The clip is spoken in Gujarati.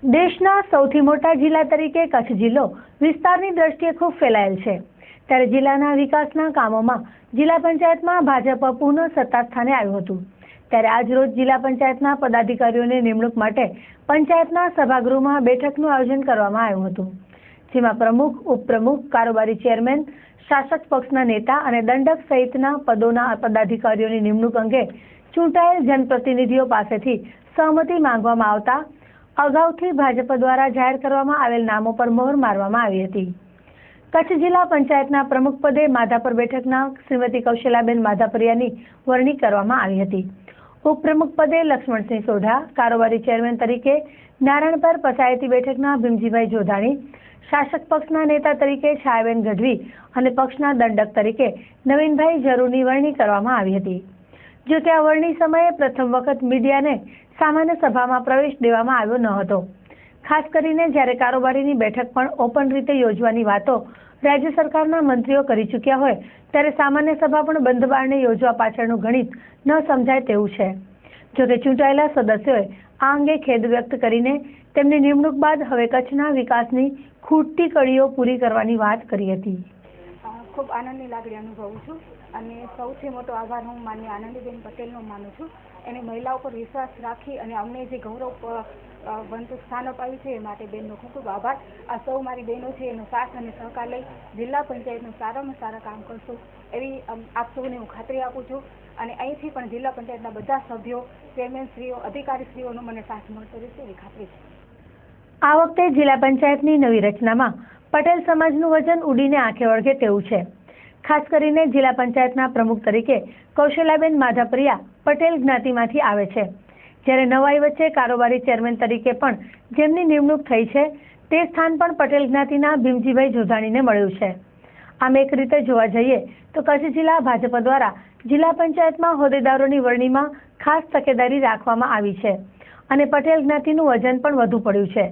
દેશના સૌથી મોટા જિલ્લા તરીકે કચ્છ જિલ્લો વિસ્તારની દ્રષ્ટિએ ખૂબ ફેલાયેલ છે, ત્યારે જિલ્લાના વિકાસના કામોમાં જિલ્લા પંચાયતમાં ભાજપ પુનઃ સત્તા સ્થાને આવ્યું હતું। ત્યારે આજરોજ જિલ્લા પંચાયતના પદાધિકારીઓની નિમણૂક માટે પંચાયતના સભાગૃહમાં બેઠકનું આયોજન કરવામાં આવ્યું હતું, જેમાં પ્રમુખ, ઉપપ્રમુખ, કારોબારી ચેરમેન, શાસક પક્ષના નેતા અને દંડક સહિતના પદોના પદાધિકારીઓની નિમણૂક અંગે ચૂંટાયેલ જનપ્રતિનિધિઓ પાસેથી સહમતિ માંગવામાં આવતા અગાઉથી ભાજપ દ્વારા જાહેર કરવામાં આવેલ નામો પર મહોર મારવામાં આવી હતી। કચ્છ જિલ્લા પંચાયતના પ્રમુખ પદે માધાપર બેઠકના શ્રીમતી કૌશલાબેન માધાપરિયાની વરણી કરવામાં આવી હતી। ઉપપ્રમુખ પદે લક્ષ્મણસિંહ સોઢા, કારોબારી ચેરમેન તરીકે નારાયણપર પંચાયતી બેઠકના ભીમજીભાઈ જોધાણી, શાસક પક્ષના નેતા તરીકે છાયાબેન ગઢવી અને પક્ષના દંડક તરીકે નવીનભાઈ જરૂરની વરણી કરવામાં આવી હતી। જો કે આ વરણી સમયે પ્રથમ વખત મીડિયાને સામાન્ય સભામાં પ્રવેશ દેવામાં આવ્યો ન હતો। ખાસ કરીને જ્યારે કારોબારીની બેઠક પણ ઓપન રીતે યોજવાની વાતો રાજ્ય સરકારના મંત્રીઓ કરી ચૂક્યા હોય, ત્યારે સામાન્ય સભા પણ બંધ બારણે યોજવા પાછળનું ગણિત ન સમજાય તેવું છે। જો કે ચૂંટાયેલા સદસ્યોએ આ અંગે ખેદ વ્યક્ત કરીને તેમની નિમણૂક બાદ હવે કચ્છના વિકાસની ખૂટતી કડીઓ પૂરી કરવાની વાત કરી હતી। ખૂબ આનંદની લાગણી અનુભવું છું અને સૌથી મોટો આભાર હું માનનીય આનંદીબેન પટેલનો માનું છું। એને મહિલાઓ પર વિશ્વાસ રાખી અને અમને જે ગૌરવ બનતું સ્થાન અપાવ્યું છે એ માટે બેનનો ખૂબ ખૂબ આભાર। આ સૌ મારી બહેનો છે એનો સાથ અને સહકાર લઈ જિલ્લા પંચાયતનું સારામાં સારા કામ કરશું એવી આપ સૌને હું ખાતરી આપું છું અને અહીંથી પણ જિલ્લા પંચાયતના બધા સભ્યો, ચેરમેનશ્રીઓ, અધિકારીશ્રીઓનો મને સાથ મળતો રહેશે એવી ખાતરી છે। આ વખતે જિલ્લા પંચાયતની નવી રચનામાં પટેલ સમાજનું વજન ઉડીને આંખે વળગે તેવું છે। ખાસ કરીને જિલ્લા પંચાયતના પ્રમુખ તરીકે કૌશલાબેન માધાપરિયા પટેલ જ્ઞાતિમાંથી આવે છે, જ્યારે નવાઈ વચ્ચે કારોબારી ચેરમેન તરીકે પણ જેમની નિમણૂક થઈ છે તે સ્થાન પણ પટેલ જ્ઞાતિના ભીમજીભાઈ જોધાણીને મળ્યું છે। આમ એક રીતે જોવા જઈએ તો કચ્છ જિલ્લા ભાજપ દ્વારા જિલ્લા પંચાયતમાં હોદ્દેદારોની વરણીમાં ખાસ તકેદારી રાખવામાં આવી છે અને પટેલ જ્ઞાતિનું વજન પણ વધુ પડ્યું છે।